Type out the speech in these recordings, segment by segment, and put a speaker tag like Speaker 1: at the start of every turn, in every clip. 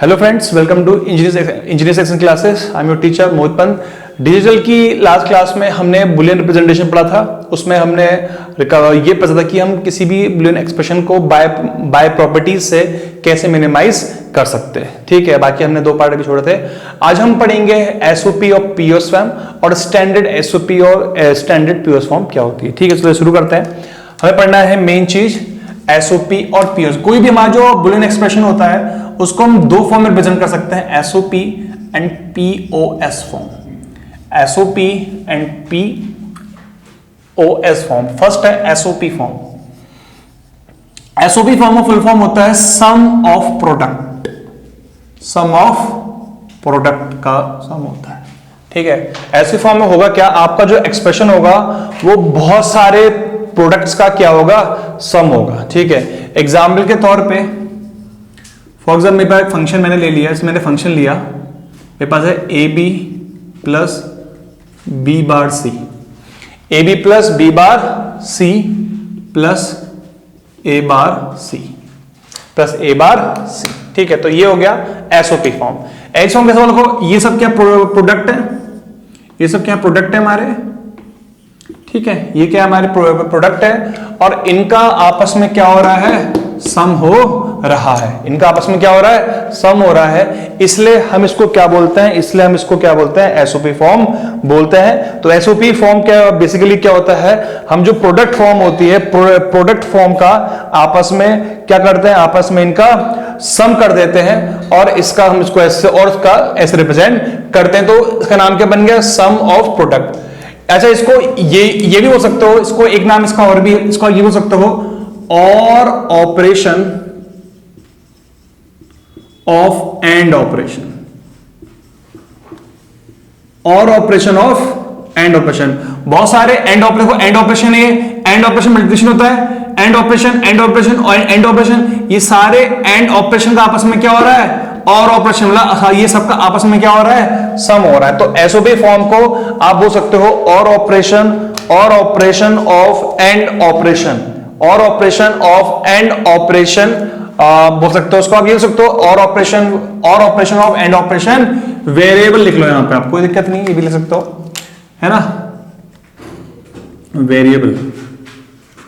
Speaker 1: Hello friends, welcome to engineer section classes. I am your teacher Mohit Pant. Digital की last class में हमने Boolean representation पढ़ा था। उसमें हमने ये पता था कि हम किसी भी बुलियन एक्सप्रेशन को बाय प्रॉपर्टीज से कैसे मिनिमाइज कर सकते हैं। ठीक है, बाकी हमने दो पार्ट भी छोड़े थे। आज हम पढ़ेंगे एसओपी और पीओएस फॉर्म और स्टैंडर्ड एसओपी और स्टैंडर्ड पीओएस फॉर्म क्या होती है। ठीक है, चलो शुरू करते हैं। हमें पढ़ना है मेन चीज एसओपी और पीओएस। कोई भी हमारा जो बुलियन एक्सप्रेशन होता है उसको हम दो फॉर्म में रिप्रेजेंट कर सकते हैं, SOP and POS form. SOP and POS form. First है एसओपी फॉर्म। एसओपी फॉर्म का फुल फॉर्म होता है sum of product. Sum of product का सम होता है। ठीक है, ऐसे फॉर्म में होगा क्या, आपका जो एक्सप्रेशन होगा वो बहुत सारे प्रोडक्ट्स का क्या होगा, सम होगा। ठीक है, एग्जाम्पल के तौर पे फॉर एग्जाम्पल मेरे पास एक फंक्शन मैंने ले लिया, इसमें मैंने फंक्शन लिया, मेरे पास है A B plus B bar C, A B plus B bar C plus A bar C plus A bar C. ठीक है, तो ये हो गया एसओपी फॉर्म। एस फॉर्म कैसे लिखो, ये सब क्या प्रोडक्ट है, ये सब क्या प्रोडक्ट है हमारे। ठीक है, ये क्या हमारे प्रोडक्ट है और इनका आपस में क्या हो रहा है, सम हो रहा है। इनका आपस में क्या हो रहा है, सम हो रहा है। इसलिए हम इसको क्या बोलते हैं, इसलिए हम इसको क्या बोलते हैं, एसओपी फॉर्म बोलते हैं। तो एसओपी फॉर्म क्या बेसिकली क्या होता है, हम जो प्रोडक्ट फॉर्म होती है, प्रोडक्ट फॉर्म का आपस में क्या करते हैं, आपस में इनका सम कर देते हैं और इसका हम इसको ऐसे और इसका ऐसे रिप्रेजेंट करते हैं। तो इसका नाम क्या बन गया, सम ऑफ प्रोडक्ट। अच्छा, इसको ये भी हो सकते हो, इसको एक नाम इसका और भी, इसको ये हो सकते हो और ऑपरेशन ऑफ एंड ऑपरेशन, और ऑपरेशन ऑफ एंड ऑपरेशन। बहुत सारे एंड ऑपरेशन, एंड ऑपरेशन है, एंड ऑपरेशन मल्टीप्लिकेशन होता है, एंड ऑपरेशन एंड ऑपरेशन और एंड ऑपरेशन, ये सारे एंड ऑपरेशन का आपस में क्या हो रहा है, और ऑपरेशन, मतलब ये सबका आपस में क्या हो रहा है, सम हो रहा है। तो एसओपी फॉर्म को आप बोल सकते हो और ऑपरेशन ऑफ एंड ऑपरेशन, और ऑपरेशन ऑफ एंड ऑपरेशन बोल सकते हो। उसको आप ये बोल सकते हो और operation of and operation. Variable लिख लो यहां पे, आपको कोई दिक्कत नहीं, ये भी लिख सकते हो, है ना, वेरिएबल।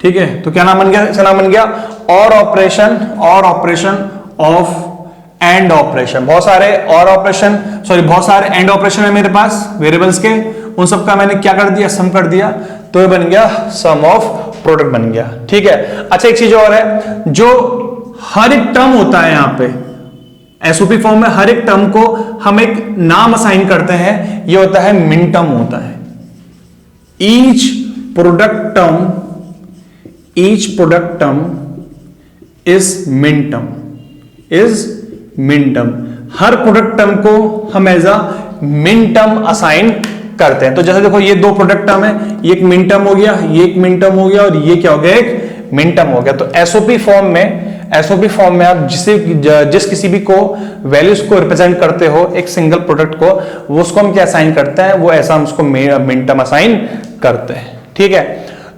Speaker 1: ठीक है, तो क्या नाम बन गया, इसका नाम बन गया और ऑपरेशन ऑफ एंड ऑपरेशन। बहुत सारे और ऑपरेशन, सॉरी बहुत सारे एंड ऑपरेशन है मेरे पास वेरिएबल्स के, उन सब का मैंने क्या कर दिया, सम कर दिया, तो ये बन गया सम ऑफ प्रोडक्ट बन गया। ठीक है, अच्छा एक चीज और है, जो हर एक टर्म होता है यहां पे एसओपी फॉर्म में, हर एक टर्म को हम एक नाम असाइन करते हैं, ये होता है मिन टर्म होता है। Each product term is min term, her product term को हम as a min term assign करते हैं। तो जैसे देखो ये दो प्रोडक्ट टर्म है, ये एक मिन टर्म हो गया, ये एक मिन टर्म हो गया और ये क्या हो गया, एक मिन टर्म हो गया। तो एसओपी फॉर्म में आप जिस किसी भी को वैल्यूज को रिप्रेजेंट करते हो, एक सिंगल प्रोडक्ट को, वो उसको हम क्या असाइन करते हैं, वो ऐसा हम उसको मिन टर्म असाइन करते हैं। ठीक है,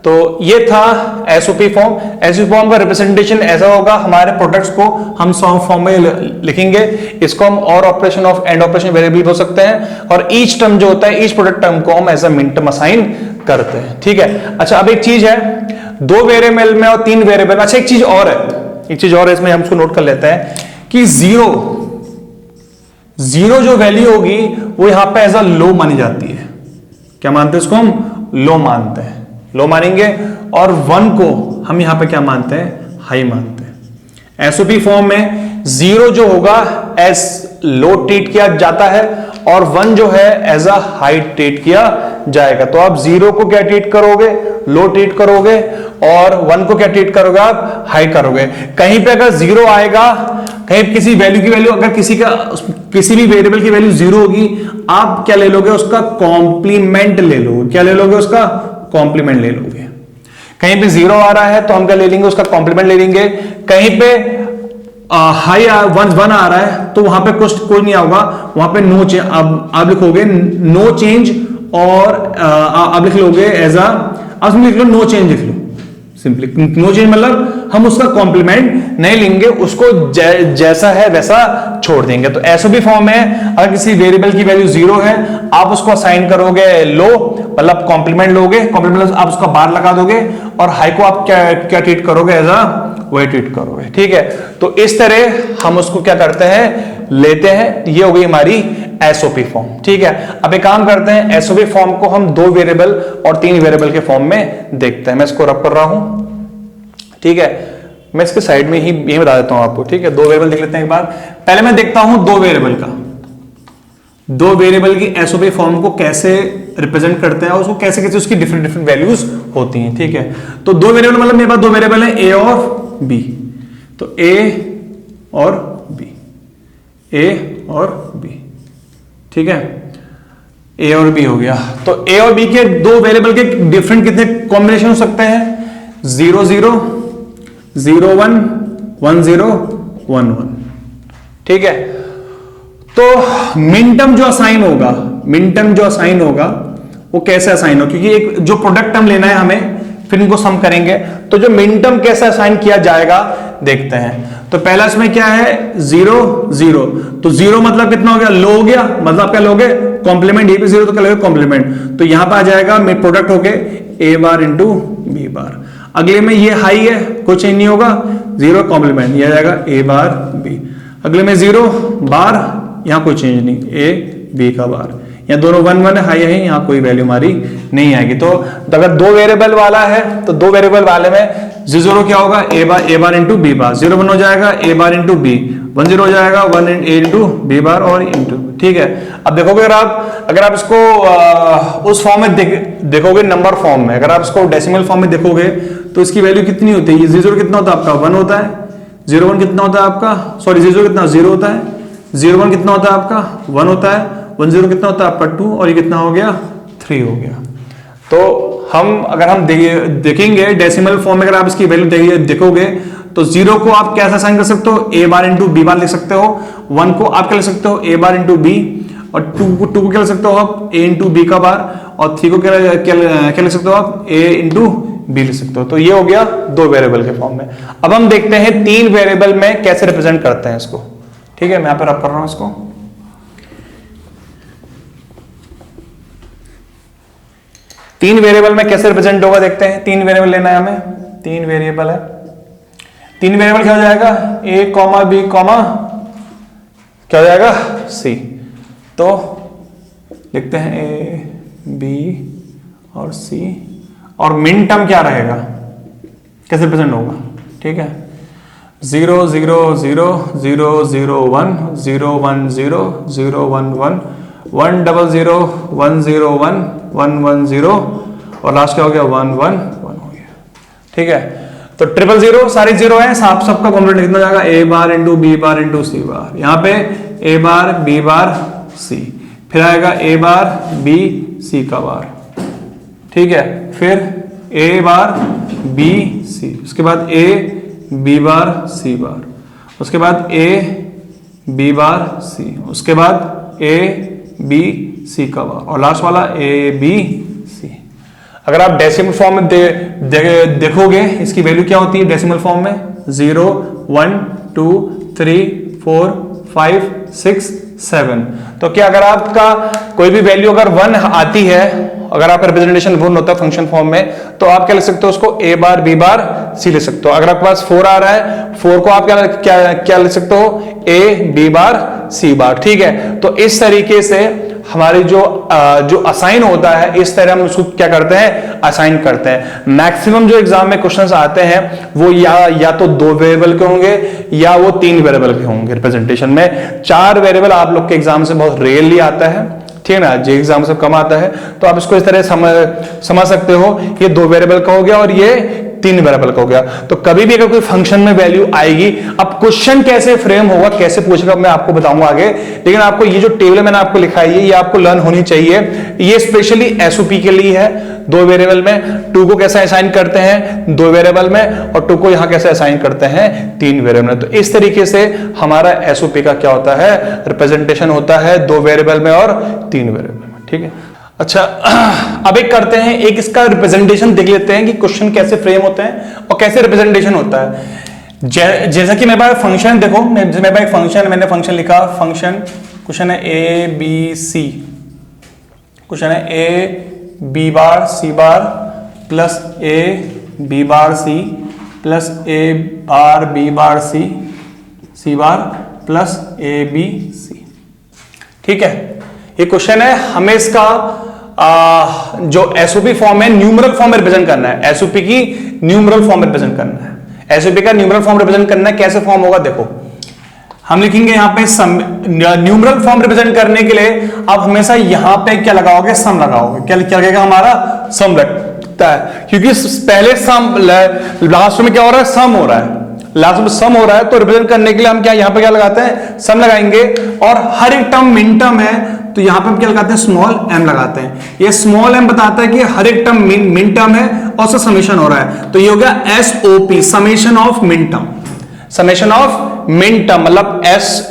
Speaker 1: तो ये था एसओपी फॉर्म। एसओपी फॉर्म का रिप्रेजेंटेशन ऐसा होगा, हमारे प्रोडक्ट्स को हम सम फॉर्म में लिखेंगे, इसको हम और operation of and operation variable बोल सकते हैं, और ईच टर्म जो होता है, ईच प्रोडक्ट टर्म को हम as a min term assign करते हैं। ठीक है, अच्छा अब एक चीज है, दो वेरिएबल में और तीन वेरिएबल। अच्छा एक चीज और है, इसमें हम इसको नोट कर लेते हैं कि जीरो जो वैल्यू होगी वो यहां पे एज अ लो मानी जाती है। क्या मानते हैं इसको, हम लो मानते हैं, लो मानेंगे, और वन को हम यहां पे क्या मानते हैं, हाई मानते हैं। एसओपी फॉर्म में जीरो जो होगा एज लो ट्रीट किया जाता है और वन जो है एज अ हाई ट्रीट किया जाएगा। तो आप जीरो को क्या ट्रीट करोगे, लो ट्रीट करोगे, और वन को क्या ट्रीट करोगे, आप हाई करोगे। कहीं पे अगर जीरो आएगा, कहीं किसी वैल्यू की वैल्यू, अगर किसी भी वेरिएबल की वैल्यू जीरो होगी, आप क्या ले लोगे, उसका कॉम्प्लीमेंट ले लोगे। क्या ले लोगे, उसका कॉम्प्लीमेंट ले लोगे। कहीं पे जीरो आ रहा है तो हम क्या ले लेंगे, उसका कॉम्प्लीमेंट ले लेंगे। कहीं पे हाई वन आ रहा है तो वहां पे कोई नहीं होगा, वहां पे नो चेंज, आप लिखोगे नो चेंज, और आप लिख लोगे एज अ, लिख लो नो चेंज लिख लो, सिंपली नो चेंज मतलब हम उसका कॉम्प्लीमेंट नहीं लेंगे, उसको जैसा है वैसा छोड़ देंगे। तो एसओपी फॉर्म में अगर किसी वेरिएबल की वैल्यू 0 है, आप उसको असाइन करोगे लो, मतलब कॉम्प्लीमेंट लोगे, कॉम्प्लीमेंट आप उसका बार लगा दोगे, और हाई को आप क्या ट्रीट करोगे, एज अ वही ट्रीट करोगे। ठीक है, तो इस तरह हम उसको क्या करते हैं, लेते हैं। ये हो गई हमारी एसओपी फॉर्म। ठीक है, अब एक काम करते हैं, एसओपी फॉर्म को हम 2 वेरिएबल और 3 वेरिएबल के फॉर्म में देखते हैं। मैं इसको रब कर रहा हूं। ठीक है, मैं इसके साइड में ही यही बता देता हूं आपको। ठीक है, 2 वेरिएबल देख लेते हैं एक बार। पहले मैं देखता हूं 2 वेरिएबल का, 2 वेरिएबल की एसओपी फॉर्म को कैसे रिप्रेजेंट करते हैं और उसको कैसे कैसे उसकी डिफरेंट डिफरेंट वैल्यूज होती हैं। ठीक है, तो 2 वेरिएबल मतलब मेरे पास 2 वेरिएबल है, ए और बी। तो ए और बी, ए और बी। ठीक है, ए और बी हो गया। तो ए और बी के 2 वेरिएबल के डिफरेंट कितने कॉम्बिनेशन हो सकते हैं, 0 0 0 1 1 0 1 1। ठीक है, तो मिनटर्म जो असाइन होगा, मिनटर्म जो असाइन होगा वो कैसे असाइन हो, क्योंकि एक जो प्रोडक्ट टर्म लेना है हमें, फिर इनको सम करेंगे। तो जो मिनटर्म कैसे असाइन किया जाएगा देखते हैं। तो पहला इसमें क्या है, 0 0। तो 0 मतलब कितना हो गया, लो हो गया, मतलब क्या लोगे, कॉम्प्लीमेंट। ये भी 0 तो क्या लोगे, कॉम्प्लीमेंट। तो यहां पर आ जाएगा प्रोडक्ट हो गए ए बार इंटू बी बार। अगले में ये हाई है, कोई चेंज नहीं होगा, 0 कॉम्प्लीमेंट, ये आ जाएगा ए बार बी। अगले में 0 बार, यहां कोई चेंज नहीं, ए बी का बार। यहाँ दोनों 1 1 हाई है, यहाँ कोई वैल्यू हमारी नहीं आएगी। तो अगर 2 वेरिएबल वाला है तो 2 वेरिएबल वाले में 0 क्या होगा, ए बार इंटू बी बार। 0 1 हो जाएगा, ए बार इंटू बी। 1 0 हो जाएगा, 1 ए इंटू बी बार और इंटू। ठीक है, अब देखोगे अगर आप इसको उस फॉर्म में देखोगे, नंबर फॉर्म में, अगर आप इसको डेसिमल फॉर्म में देखोगे तो इसकी वैल्यू कितनी होती है, 0 कितना होता है आपका, 1 होता है। 0 1 कितना होता है आपका, सॉरी 0 कितना, 0 होता है। 0 1 कितना होता है आपका, 1 होता है। 1 0 कितना होता है आपका, 2, और ये कितना हो गया, 3 हो गया। तो अगर हम देखेंगे डेसिमल फॉर्म में, अगर आप इसकी वैल्यू देखोगे तो 0 को आप कैसे असाइन कर सकते हो, ए बार इंटू बी बार लिख सकते हो। 1 को आप क्या लिख सकते हो, ए बार इंटू बी। और 2 को क्या लिख सकते हो आप, ए इंटू बी का बार। और 3 को क्या लिख सकते हो आप, ए इंटू बी लिख सकते हो। तो ये हो गया 2 वेरिएबल के फॉर्म में। अब हम देखते हैं 3 वेरिएबल में कैसे रिप्रेजेंट करते हैं इसको। ठीक है, मैं यहां पर रब कर रहा हूं इसको। 3 वेरिएबल में कैसे रिप्रेजेंट होगा देखते हैं। 3 वेरिएबल लेना है हमें, 3 वेरिएबल है। 3 वेरिएबल क्या हो जाएगा, ए कॉमा बी कॉमा क्या हो जाएगा, सी। तो लिखते हैं ए बी और सी, और मिन टर्म क्या रहेगा, कैसे रिप्रेजेंट होगा। ठीक है, 0 0 0 0 0 1 0 1 0 0 1 1 1 0 0 1 0 1 1 1 0, और लास्ट क्या हो गया, 1 1 1 हो गया। ठीक है, तो 0 0 सारी 0 है, सबका कॉम्प्लीमेंट कितना जाएगा, ए बार इंटू बी बार इंटू सी बार। यहाँ पे ए बार बी बार सी, फिर आएगा ए बार बी सी का बार। ठीक है, फिर ए बार बी सी, उसके बाद ए बी बार सी बार, उसके बाद ए बी बार सी, उसके बाद ए बी सी का बार, और लास्ट वाला ए बी सी। अगर आप डेसिमल फॉर्म में देखोगे इसकी वैल्यू क्या होती है डेसिमल फॉर्म में, 0 1 2 3 4 5 6 7। तो क्या अगर आपका कोई भी वैल्यू अगर 1 आती है, अगर आपका रिप्रेजेंटेशन 1 होता है फंक्शन फॉर्म में, तो आप क्या लिख सकते हो उसको, ए बार बी बार सी लिख सकते हो। अगर आपके पास 4 आ रहा है, 4 को आप क्या लिख सकते हो, ए बी बार सी बार। ठीक है, तो इस तरीके से हमारी जो असाइन होता है, इस तरह हम उसको क्या करते हैं, असाइन करते हैं। मैक्सिमम जो एग्जाम में क्वेश्चंस आते हैं वो या तो 2 वेरिएबल के होंगे या वो 3 वेरिएबल के होंगे रिप्रेजेंटेशन में। 4 वेरिएबल आप लोग के एग्जाम से बहुत रेयरली आता है, ठीक है ना, जे एग्जाम से कम आता है। तो आप इसको इस तरह समझ सकते हो, ये 2 वेरिएबल का हो गया और ये 3 वेरिएबल का हो गया। तो कभी भी अगर कोई फंक्शन में वैल्यू आएगी, अब क्वेश्चन कैसे फ्रेम होगा, कैसे पूछेगा, मैं आपको बताऊंगा आगे। लेकिन आपको ये जो टेबल मैंने आपको लिखाई है, ये आपको लर्न होनी चाहिए। ये स्पेशली एसओपी के लिए है। 2 वेरिएबल में 2 को कैसे असाइन करते हैं 2 वेरिएबल में, और 2 को यहां कैसे असाइन करते हैं 3 वेरिएबल में। तो इस तरीके से हमारा एसओपी का क्या होता है, रिप्रेजेंटेशन होता है 2 वेरिएबल में और 3 वेरिएबल में। ठीक है, अच्छा, अब एक करते हैं, एक इसका रिप्रेजेंटेशन देख लेते हैं कि क्वेश्चन कैसे फ्रेम होते हैं और कैसे रिप्रेजेंटेशन होता है। जैसा कि मेरे पास फंक्शन देखो, मेरे पास एक फंक्शन, मैंने फंक्शन लिखा, फंक्शन क्वेश्चन है ए बी सी, क्वेश्चन है A B bar C bar plus A B bar C plus A bar B bar C C bar plus A B C. ठीक है, ये क्वेश्चन है, हमें इसका जो एसओपी फॉर्म है न्यूमरल फॉर्म में रिप्रेजेंट करना है, एसओपी की न्यूमरल फॉर्म में रिप्रेजेंट करना है। एसओपी का न्यूमरल फॉर्म रिप्रेजेंट करना है, कैसे फॉर्म होगा देखो, हम लिखेंगे यहां पे सम, न्यूमरल फॉर्म रिप्रेजेंट करने के लिए आप हमेशा यहां पे क्या लगाओगे, सम लगाओगे। क्या क्या लगेगा, हमारा सम लगता है, क्योंकि पहले सम, लास्ट में क्या हो रहा है, सम हो रहा है, लास्ट में सम हो रहा है, तो रिप्रेजेंट करने के लिए हम क्या यहां पे क्या लगाते हैं, सम लगाएंगे। और हर एक टर्म मिन टर्म है, तो यहां पे हम क्या लगाते हैं, स्मॉल एम लगाते हैं। ये स्मॉल एम बताता है कि हर एक टर्म मिन टर्म है और उसका समेशन हो रहा है, तो ये हो गया SOP, summation of min term, summation of min term, मतलब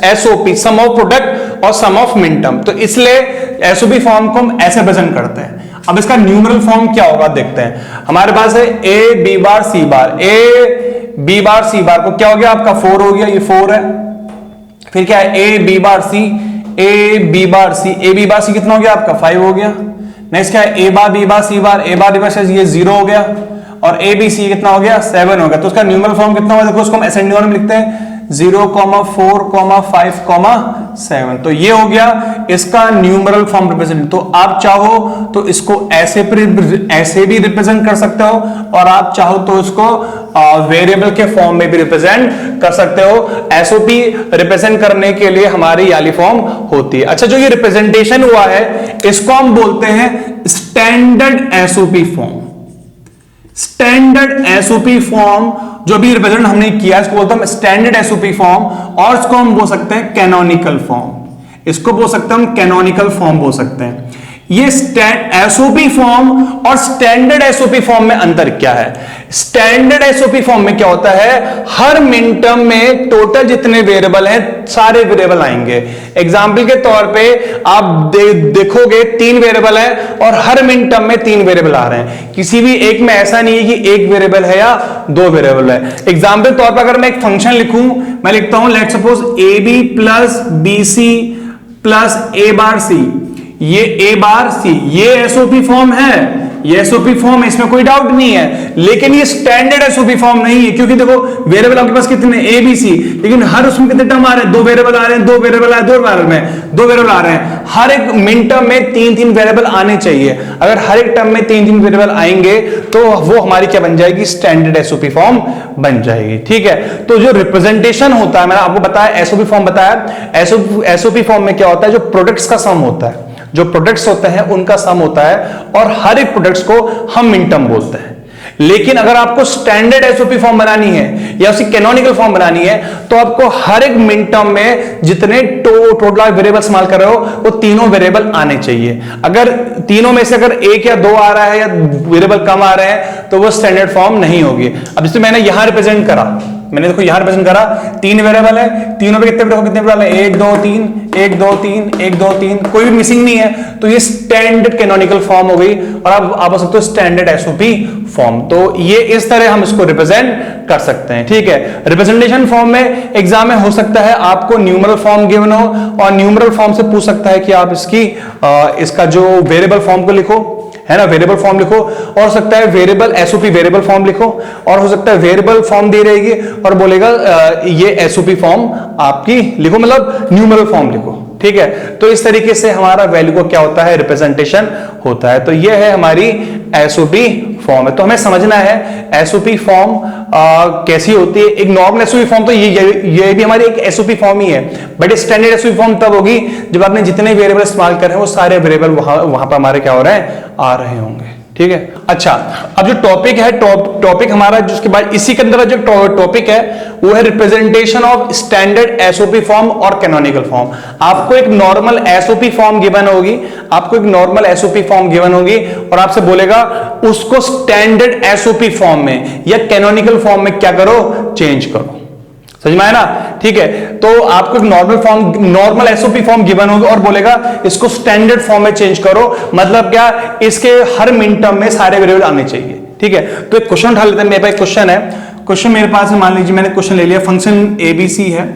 Speaker 1: एसओपी, सम ऑफ प्रोडक्ट और सम ऑफ मिन टर्म। तो इसलिए एसओपी फॉर्म को हम ऐसे प्रेजेंट करते हैं। अब इसका न्यूमरल फॉर्म क्या होगा देखते हैं। हमारे पास है A B bar C bar, A B bar C बार को क्या हो गया आपका 4 हो गया, ये 4 है। फिर क्या है, A B bar C, A B bar C, A B bar C कितना हो गया आपका 5 हो गया। नेक्स्ट क्या है, ए बार बी बार सी बार, ए बार बी बार सी, ये 0 हो गया। और ए बी सी कितना हो गया 7 हो गया। तो उसका न्यूमरल फॉर्म कितना होगा देखो, उसको हम असेंडिंग ऑर्डर में लिखते हैं 0, 4, 5, 7। तो ये हो गया इसका न्यूमरल फॉर्म रिप्रेजेंट। तो आप चाहो तो इसको ऐसे भी रिप्रेजेंट कर सकते हो, और आप चाहो तो इसको वेरिएबल के फॉर्म में भी रिप्रेजेंट कर सकते हो। एसओपी रिप्रेजेंट करने के लिए हमारी याली फॉर्म होती है। अच्छा, जो ये रिप्रेजेंटेशन हुआ है इसको हम बोलते हैं standard SOP form. Standard SOP form जो भी रिप्रेजेंट हमने किया इसको बोलते हैं स्टैंडर्ड एसओपी फॉर्म, और इसको हम बोल सकते हैं कैनोनिकल फॉर्म। इसको बोल सकते हैं हम कैनोनिकल फॉर्म बोल सकते हैं। ये एसओपी फॉर्म और स्टैंडर्ड एसओपी फॉर्म में अंतर क्या है। स्टैंडर्ड एसओपी फॉर्म में क्या होता है, हर मिन टर्म में टोटल जितने वेरिएबल हैं सारे वेरिएबल आएंगे। एग्जांपल के तौर पे आप देखोगे 3 वेरिएबल है और हर मिन टर्म में 3 वेरिएबल आ रहे हैं। किसी भी एक में ऐसा नहीं है कि 1 वेरिएबल है या 2 वेरिएबल है। एग्जांपल के तौर पर अगर मैं एक फंक्शन लिखूं, मैं लिखता हूं let suppose A B plus B C plus A bar C, ये ए बार सी, ये एसओपी फॉर्म है, ये एसओपी फॉर्म है, इसमें कोई डाउट नहीं है। लेकिन ये स्टैंडर्ड एसओपी फॉर्म नहीं है, क्योंकि देखो वेरिएबल आपके पास कितने ए बी सी, लेकिन हर उसमें कितने टर्म आ रहे हैं, 2 वेरिएबल आ रहे हैं, 2 वेरिएबल आ रहे हैं, 2 वेरिएबल में 2 वेरिएबल आ रहे हैं। हर एक मिन टर्म में 3-3 वेरिएबल आने चाहिए। अगर हर एक टर्म में 3-3 वेरिएबल आएंगे तो वो हमारी क्या बन जाएगी, स्टैंडर्ड एसओपी फॉर्म बन जाएगी। ठीक है, तो जो रिप्रेजेंटेशन होता है, मैंने आपको बताया एसओपी फॉर्म बताया, एसओपी फॉर्म में क्या होता है, जो प्रोडक्ट्स का सम होता है, जो प्रोडक्ट्स होते हैं उनका सम होता है, और हर एक प्रोडक्ट्स को हम मिन टर्म बोलते हैं। लेकिन अगर आपको स्टैंडर्ड एसओपी फॉर्म बनानी है या उसकी कैनोनिकल फॉर्म बनानी है, तो आपको हर एक मिन टर्म में जितने टोटल वेरिएबल इस्तेमाल कर रहे हो वो तीनों वेरिएबल आने चाहिए। अगर तीनों में से अगर 1 या 2 आ रहा है या वेरिएबल कम आ रहे हैं तो वो स्टैंडर्ड फॉर्म नहीं होगी। अब जैसे मैंने यहां रिप्रेजेंट करा, मैंने देखो यहां रिप्रेजेंट करा, 3 वेरिएबल है, तीनों पे कितने वेरिएबल है, 1 2 3 1 2 3 1 2 3, कोई भी मिसिंग नहीं है, तो ये स्टैंडर्ड कैनोनिकल फॉर्म हो गई। और आप बोल सकते हो स्टैंडर्ड एसओपी फॉर्म। तो ये इस तरह हम इसको रिप्रेजेंट कर सकते हैं। ठीक है, रिप्रेजेंटेशन फॉर्म में एग्जाम में हो सकता है आपको न्यूमरल फॉर्म गिवन हो, और न्यूमरल फॉर्म से पूछ सकता है कि आप इसका जो वेरिएबल फॉर्म को लिखो, है ना, वेरिएबल फॉर्म लिखो, और हो सकता है वेरिएबल एसओपी वेरिएबल फॉर्म लिखो, और हो सकता है वेरिएबल फॉर्म दे रहेगी और बोलेगा ये एसओपी फॉर्म आपकी लिखो, मतलब न्यूमरल फॉर्म लिखो। ठीक है, तो इस तरीके से हमारा वैल्यू को क्या होता है, रिप्रेजेंटेशन होता है। तो ये है हमारी एसओपी फॉर्म है। तो हमें समझना है एसओपी फॉर्म कैसी होती है। एक नॉर्मल एसओपी फॉर्म तो ये भी हमारी एक एसओपी फॉर्म ही है, बट स्टैंडर्ड एसओपी फॉर्म तब होगी जब आपने जितने वेरिएबल इस्तेमाल कर रहे हैं वो सारे वेरिएबल वहां पर हमारे क्या हो रहे हैं, आ रहे होंगे। ठीक है, अच्छा, अब जो टॉपिक है, टॉपिक हमारा जिसके बाद इसी के अंदर जो टॉपिक है वो है representation of standard SOP form और कैनोनिकल फॉर्म। आपको एक नॉर्मल एसओपी फॉर्म गिवन होगी, आपको एक नॉर्मल एसओपी फॉर्म गिवन होगी, और आपसे बोलेगा उसको स्टैंडर्ड एसओपी फॉर्म में या कैनोनिकल फॉर्म में क्या करो, चेंज करो। समझ में आया ना। ठीक है, तो आपको एक नॉर्मल एसओपी फॉर्म गिवन होगी और बोलेगा इसको स्टैंडर्ड फॉर्म में चेंज करो, मतलब क्या, इसके हर मिन टर्म में सारे वेरिएबल आने चाहिए। ठीक है, तो एक क्वेश्चन उठा लेते हैं। मेरे पास एक क्वेश्चन है, क्वेश्चन मेरे पास है, मान लीजिए मैंने क्वेश्चन ले लिया, फंक्शन एबीसी है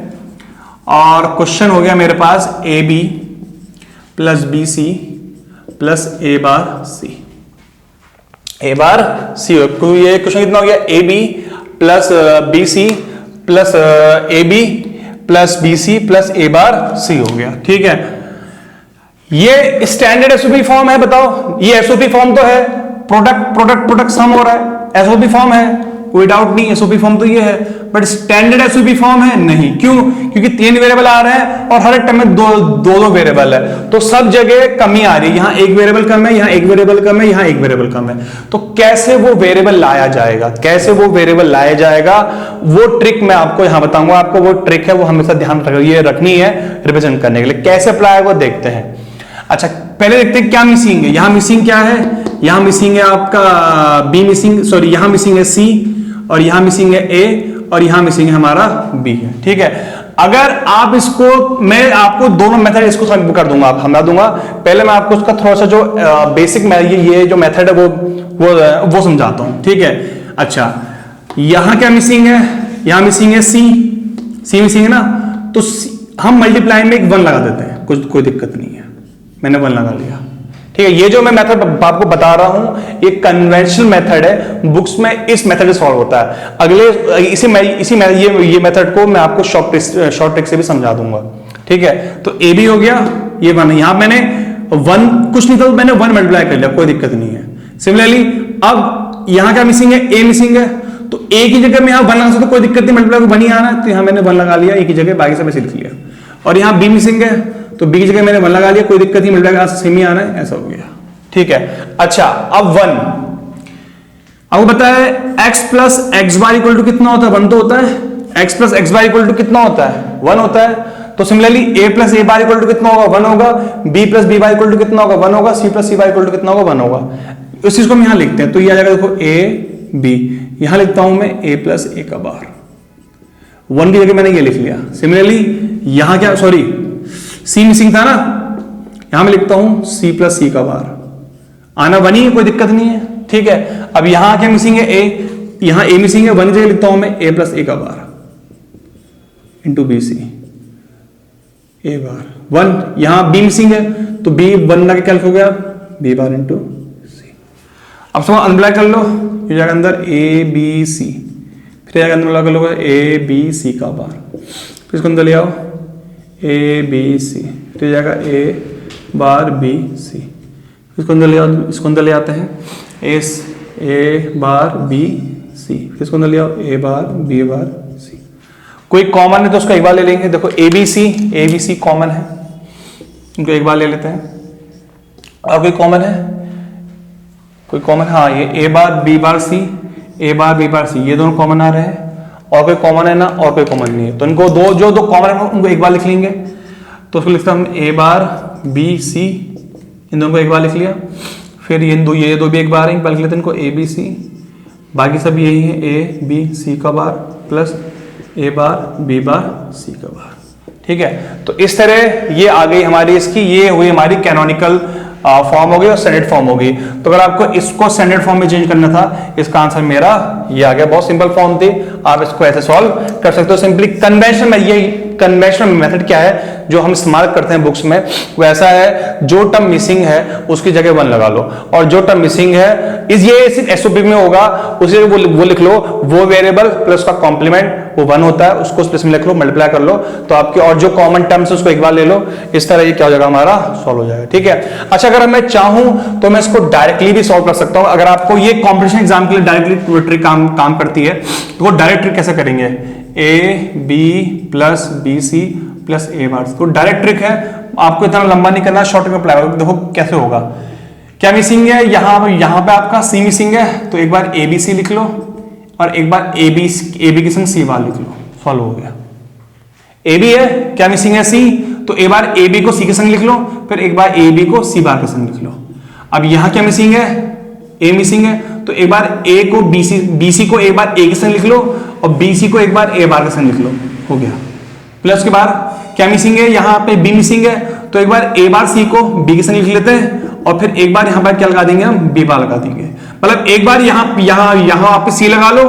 Speaker 1: और क्वेश्चन हो गया मेरे पास A B plus B C plus A bar C, A bar C. ये क्वेश्चन कितना हो गया, A B plus B C plus A B plus B C plus A bar C हो गया। ठीक है, ये स्टैंडर्ड एसओपी फॉर्म है। बताओ, ये एसओपी फॉर्म तो है, प्रोडक्ट प्रोडक्ट प्रोडक्ट सम हो रहा है, एसओपी फॉर्म है, कोई डाउट नहीं, एसओपी फॉर्म तो ये है। बट स्टैंडर्ड एसओपी फॉर्म है नहीं, क्यों? क्योंकि 3 वेरिएबल आ रहे हैं और हर एक टर्म में दो वेरिएबल है, तो सब जगह कमी आ रही है। यहां एक वेरिएबल कम है, यहां एक वेरिएबल कम है, यहां एक वेरिएबल कम है। तो कैसे वो वेरिएबल लाया जाएगा, कैसे वो वेरिएबल लाया जाएगा, वो ट्रिक मैं आपको यहां बताऊंगा। आपको वो ट्रिक है वो हमेशा ध्यान रखनी है रिप्रेजेंट करने के लिए। कैसे अप्लाई है वो देखते हैं। अच्छा, पहले देखते हैं क्या मिसिंग है। यहां मिसिंग क्या है, यहां मिसिंग है आपका बी मिसिंग, सॉरी यहां मिसिंग है सी, और यहां मिसिंग है ए, और यहां मिसिंग है हमारा बी है। ठीक है, अगर आप इसको, मैं आपको दोनों मेथड इसको कर दूंगा, आप समझा दूंगा। पहले मैं आपको उसका थोड़ा सा जो बेसिक ये जो मेथड है वो समझाता हूं। ठीक है, अच्छा यहां क्या मिसिंग है, यहां मिसिंग है सी, सी मिसिंग है ना, तो हम मल्टीप्लाई में एक 1 लगा देते हैं, कोई दिक्कत नहीं है, मैंने 1 लगा लिया। ठीक है, ये जो मैं मेथड आपको बता रहा हूं ये कन्वेंशनल मेथड है, बुक्स में इस मेथड से सॉल्व होता है। अगले ये मेथड को मैं आपको शॉर्ट ट्रिक से भी समझा दूंगा। ठीक है, तो ए बी हो गया, ये 1, यहां मैंने 1 कुछ नहीं था, मैंने 1 मल्टीप्लाई कर लिया, कोई दिक्कत नहीं है। सिमिलरली अब यहां क्या मिसिंग है, ए मिसिंग है, तो ए की जगह में यहां 1 लगा सकता, कोई दिक्कत नहीं, मल्टीप्लाई को 1 ही आना है, तो यहां मैंने 1 लगा लिया, ए की जगह बाकी सब ऐसे लिख लिया। और यहां बी मिसिंग है, तो बी की जगह मैंने 1 लगा लिया, कोई दिक्कत नहीं, मिल जाएगा, सेम ही आना है, ऐसा हो गया। ठीक है, अच्छा अब 1, अब बताया x plus x bar equal to कितना होता है, 1 तो होता है। x plus x bar equal to कितना होता है, 1 होता है। तो similarly a plus A bar equal to कितना होगा, 1 होगा। b plus B bar equal to कितना होगा, 1 होगा। c plus C bar equal to कितना होगा, 1 होगा। इस चीज को हम यहां लिखते हैं, तो ये आ जाएगा, देखो a b, यहां लिखता हूं मैं a प्लस ए का बार, 1 की जगह मैंने ये लिख लिया। सिमिलरली यहां क्या, सॉरी c मिसिंग था ना, यहां मैं लिखता हूं c प्लस सी का बार, आना 1 ही है, कोई दिक्कत नहीं है। ठीक है, अब यहां क्या मिसिंग है, a, यहां a मिसिंग है, 1 की जगह लिखता हूं मैं a प्लस ए का बार इंटू बी सी, ए बार 1, यहां b मिसिंग है, तो b 1 लगा के क्या हो गया, b बार इंटू सी। अब सब अनब्लैक कर लो, ये जाएगा अंदर a b c, फिर जाएगा अंदर कर लो a b c का बार, फिर इसको अंदर ले आओ a b c, फिर जाएगा a बार b c, इसको अंदर ले आओ, इसको अंदर ले आते हैं S A bar B C, फिर इसको अंदर ले आओ ए बार बी बार सी। कोई कॉमन है तो उसको एक बार ले लेंगे, देखो ए बी सी कॉमन है, इनको एक बार ले लेते हैं। और कोई कॉमन है, कोई कॉमन, हाँ ये A bar B bar C, A bar B bar C, ये दोनों कॉमन आ रहे हैं। और कोई कॉमन है ना, और कोई कॉमन नहीं है, तो इनको दो कॉमन है उनको एक बार लिख लेंगे। तो उसको लिखता हम ए बार बी सी, इन दोनों को एक बार लिख लिया। फिर ये दो भी एक बार लिख लेते हैं इनको, ए बी सी, बाकी सब यही है ए बी सी का bar plus A bar B bar सी का बार। ठीक है, तो इस तरह ये आ गई हमारी इसकी, ये हुई हमारी कैनोनिकल फॉर्म हो गई और स्टैंडर्ड फॉर्म हो गई। तो अगर आपको इसको स्टैंडर्ड फॉर्म में चेंज करना था, इसका आंसर मेरा ये आ गया। बहुत सिंपल फॉर्म थी, आप इसको ऐसे सॉल्व कर सकते हो सिंपली। कन्वेंशन में ये कन्वेंशनल मेथड क्या है जो हम इस्तेमाल करते हैं बुक्स में, वो ऐसा है, जो टर्म मिसिंग है उसकी जगह 1 लगा लो, और जो टर्म मिसिंग है ये सिर्फ एसओपी में होगा, उसे वो लिख लो, वो वेरिएबल प्लस उसका कॉम्प्लीमेंट वो 1 होता है, उसको स्पेस में लिख लो, मल्टीप्लाई कर लो, तो आपके और जो कॉमन टर्म्स है उसको एक बार ले लो। इस तरह ये क्या हो जाएगा, हमारा सॉल्व हो जाएगा। ठीक है, अच्छा अगर मैं चाहूं तो मैं इसको डायरेक्टली भी सॉल्व कर सकता हूं। अगर आपको ये कॉम्पिटिशन एग्जाम के लिए डायरेक्टली ट्रिक काम करती है, तो वो डायरेक्ट ट्रिक कैसे करेंगे, A B plus B C plus A bar, तो डायरेक्ट ट्रिक है, आपको इतना लंबा नहीं करना, शॉर्ट में अप्लाई करो। देखो कैसे होगा, क्या मिसिंग है, यहां पे आपका सी मिसिंग है, तो एक बार ए बी सी लिख लो, और एक बार ए बी की संग सी बार लिख लो, सॉल्व हो गया। ए बी है, क्या मिसिंग है सी, तो एक बार ए बी को सी के संग लिख लो, फिर एक बार ए बी को सी बार के संग लिख लो। अब यहां क्या मिसिंग है, ए मिसिंग है, तो एक बार ए को बी सी को एक बार ए के संग लिख लो, और बी सी को एक बार ए बार के संग लिख लो, हो गया। प्लस के बाद क्या मिसिंग है, यहाँ पे बी मिसिंग है, तो एक बार ए बार सी को बी के संग लिख लेते हैं और फिर एक बार यहाँ पर क्या लगा देंगे हम, बी बार लगा देंगे। मतलब एक बार यहाँ पे सी लगा लो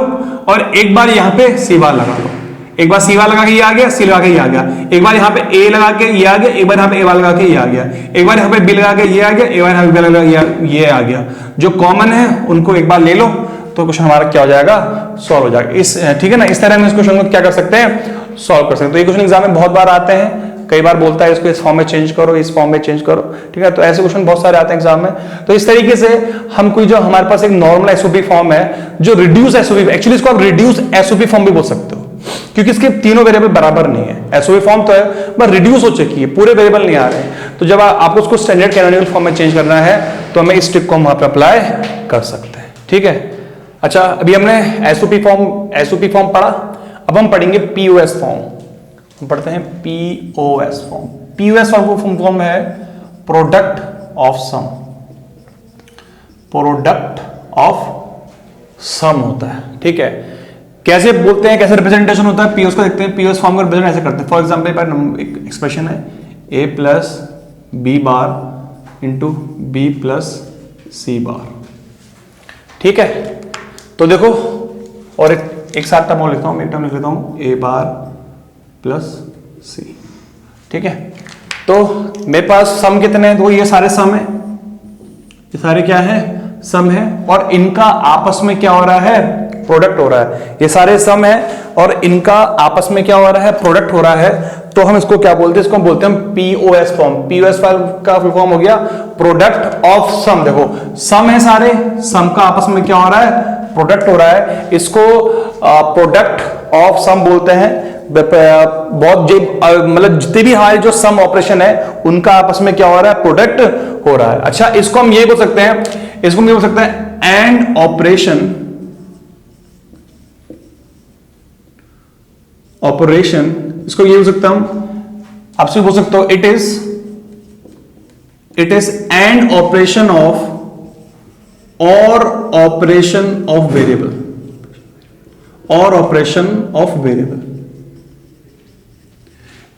Speaker 1: और एक बार यहाँ पे सी बार लगा लो। एक बार सी बार लगा के ये आ गया, सी लगा के ये आ गया, एक बार यहाँ पे ए लगा के ये आ गया, एक बार यहाँ पे ए बार लगा के ये आ गया, एक बार यहाँ पे बी लगा के ये आ गया, एक बार यहाँ पे बी लगा के ये आ गया। जो कॉमन है उनको एक बार ले लो तो क्वेश्चन हमारा क्या हो जाएगा, सॉल्व हो जाएगा। इस ठीक है ना, इस तरह हम इस क्वेश्चन को क्या कर सकते हैं, सॉल्व कर सकते हैं। तो ये क्वेश्चन एग्जाम में बहुत बार आते हैं, कई बार बोलता है इसको इस फॉर्म में चेंज करो, इस फॉर्म में चेंज करो, ठीक है। तो ऐसे क्वेश्चन बहुत सारे आते हैं एग्जाम में। तो इस तरीके से हम कोई जो हमारे पास एक नॉर्मल एसओपी फॉर्म है, जो रिड्यूस एसओपी, एक्चुअली इसको आप रिड्यूस एसओपी फॉर्म भी बोल सकते हो, क्योंकि इसके तीनों वेरिएबल बराबर नहीं है। एसओपी फॉर्म तो है पर रिड्यूस हो चुकी है, पूरे वेरिएबल नहीं आ रहे हैं। तो जब आपको उसको स्टैंडर्ड कैनोनिकल फॉर्म में चेंज करना है तो हमें इस ट्रिक को हम वहां पर अप्लाई कर सकते हैं, ठीक है। अच्छा, अभी हमने एसओपी फॉर्म पढ़ा, अब हम पढ़ेंगे पीओएस फॉर्म। हम पढ़ते हैं पीओएस फॉर्म। पीओएस फॉर्म है product of sum, product of sum होता है, ठीक है। कैसे बोलते हैं, कैसे रिप्रेजेंटेशन होता है पीओएस का, देखते हैं। पीओएस फॉर्म का रिप्रेजेंट ऐसे करते हैं। फॉर एग्जांपल एक एक्सप्रेशन है a plus B bar into B plus C bar, ठीक है। तो देखो, और एक साथ टर्म और लिखता हूं, एक टर्म लिख लेता हूं a बार प्लस सी, ठीक है। तो मेरे पास सम कितने हैं, तो ये सारे सम है, ये सारे क्या है, सम है, और इनका आपस में क्या हो रहा है, प्रोडक्ट हो रहा है। ये सारे सम है और इनका आपस में क्या हो रहा है, प्रोडक्ट हो रहा है। तो हम इसको क्या बोलते हैं, इसको हम बोलते हैं पीओएस फॉर्म। पीओएस का फुल फॉर्म हो गया प्रोडक्ट ऑफ सम। देखो सम है सारे, सम का आपस में क्या हो रहा है, प्रोडक्ट हो रहा है। इसको प्रोडक्ट ऑफ सम बोलते हैं। बहुत मतलब जितने भी हमारे जो सम ऑपरेशन है उनका आपस में क्या हो रहा है, प्रोडक्ट हो रहा है। अच्छा, इसको हम ये बोल सकते हैं, इसको हम ये बोल सकते हैं एंड ऑपरेशन, इसको ये बोल सकता हूं, आपसे बोल सकता हूं it is and operation of or operation of variable, or operation of variable.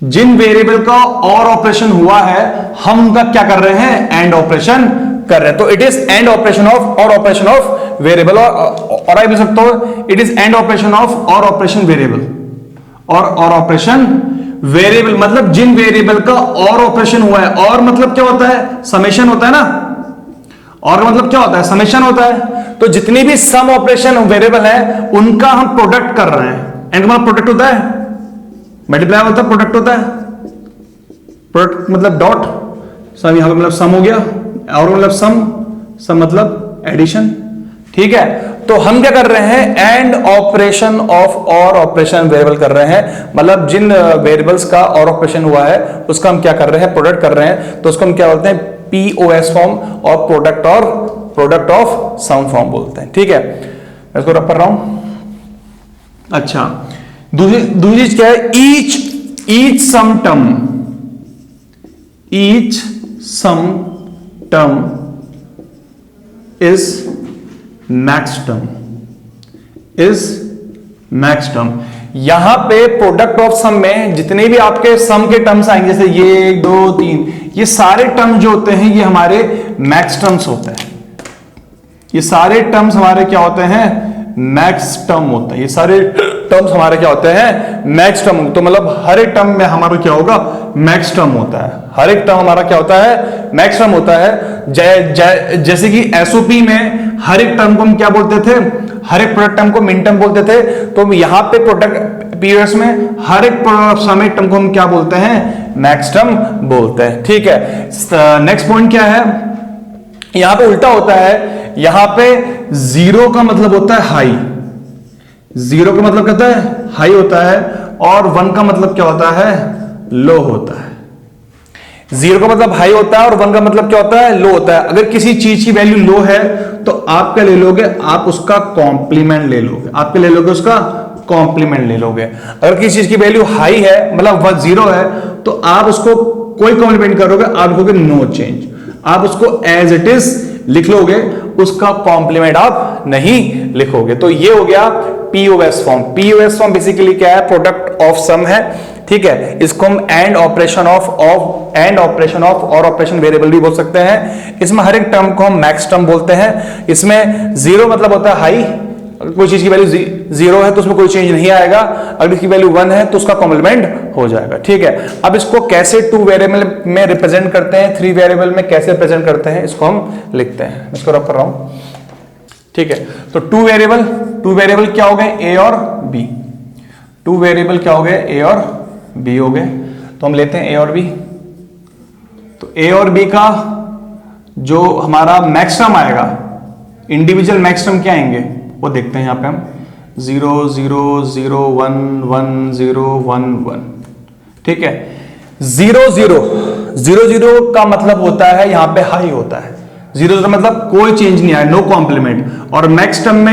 Speaker 1: जिन वेरिएबल का और ऑपरेशन हुआ है हम उनका क्या कर रहे हैं, एंड ऑपरेशन कर रहे हैं। तो it is and operation of or operation of variable, और आई बोल सकता हूं it is and operation of or operation variable, or operation variable मतलब जिन वेरिएबल का और ऑपरेशन हुआ है। और मतलब क्या होता है, समेशन होता है ना, और मतलब क्या होता है, समेशन होता है। तो जितनी भी सम ऑपरेशन वेरिएबल है उनका हम प्रोडक्ट कर रहे हैं। एंड मतलब प्रोडक्ट होता है, मल्टीप्लाई होता है, प्रोडक्ट होता है। प्रोडक्ट मतलब डॉट, सम यहां मतलब सम हो गया, और मतलब सम मतलब एडिशन, ठीक है। तो हम क्या कर रहे हैं, and operation of or operation variable कर रहे हैं। मतलब जिन वेरिएबल्स का और ऑपरेशन हुआ है उसका हम क्या कर रहे हैं, प्रोडक्ट कर रहे हैं। तो उसको हम क्या बोलते हैं, पीओएस फॉर्म, और प्रोडक्ट ऑफ सम फॉर्म बोलते हैं, ठीक है। मैं इसको रब कर रहा हूं। अच्छा, दूसरी चीज क्या है, each sum term is max term. यहां पे प्रोडक्ट ऑफ सम में जितने भी आपके सम के टर्म्स आएंगे, जैसे ये 1 2 3, ये सारे टर्म जो होते हैं ये हमारे मैक्स टर्म्स होते हैं। ये सारे टर्म्स हमारे क्या होते हैं, मैक्स टर्म होते हैं। ये सारे टर्म्स हमारे क्या होते हैं, मैक्स टर्म। तो मतलब हर एक टर्म में हमारा क्या होगा, मैक्स टर्म होता है। हर एक टर्म हमारा क्या होता है, मैक्स टर्म होता है। जैसे कि एसओपी में हर एक टर्म को हम क्या बोलते थे, हर एक प्रोडक्ट टर्म को मिन टर्म बोलते थे। तो यहां पे प्रोडक्ट पीरियड्स में हर एक समय टर्म को हम क्या बोलते हैं, मैक्स टर्म बोलते हैं, ठीक है। नेक्स्ट पॉइंट क्या है, यहां पे उल्टा होता है। यहां पे 0 का मतलब होता है हाई, 0 का मतलब कहता है हाई होता है, और 1 का मतलब क्या होता है, लो होता है। 0 का मतलब हाई होता है और 1 का मतलब क्या होता है, लो होता है। अगर किसी चीज की वैल्यू लो है तो आप क्या ले लोगे, आप उसका कॉम्प्लीमेंट ले लोगे, आप क्या ले लोगे, उसका कॉम्प्लीमेंट ले लोगे। अगर किसी चीज की वैल्यू हाई है मतलब 0 है तो आप उसको कोई कॉम्प्लीमेंट करोगे, आप लिखोगे नो चेंज, आप उसको एज इट इज लिख लोगे, उसका कॉम्प्लीमेंट आप नहीं लिखोगे। तो ये हो गया POS form. POS form basically क्या है, प्रोडक्ट ऑफ सम है। ठीक है। इसको हम and operation of or operation variable भी बोल सकते हैं। इसमें हर एक टर्म को हम मैक्स टर्म बोलते हैं। इसमें जीरो मतलब होता है हाई, कोई चीज की वैल्यू जीरो है तो उसमें कोई चेंज नहीं आएगा, अगर इसकी वैल्यू 1 है तो उसका कॉम्प्लीमेंट हो जाएगा, ठीक है। अब इसको कैसे 2 वेरिएबल में रिप्रेजेंट करते हैं, 3 वेरिएबल में कैसे रिप्रेजेंट करते हैं, इसको हम लिखते हैं। इसको रब कर रहा हूं, ठीक है। तो 2 वेरिएबल क्या हो गए, ए और बी। 2 वेरिएबल क्या हो गए, ए और बी हो गए। तो हम लेते हैं ए और बी। तो ए और बी का जो हमारा मैक्सिमम आएगा, इंडिविजुअल मैक्सिमम क्या आएंगे वो देखते हैं। यहां पे हम 0 0 0 1 1 0 1 1, ठीक है। 0 0 0 0 का मतलब होता है यहां पे हाई होता है। 0 0 मतलब कोई चेंज नहीं आया, नो कॉम्प्लीमेंट। और मैक्स टर्म में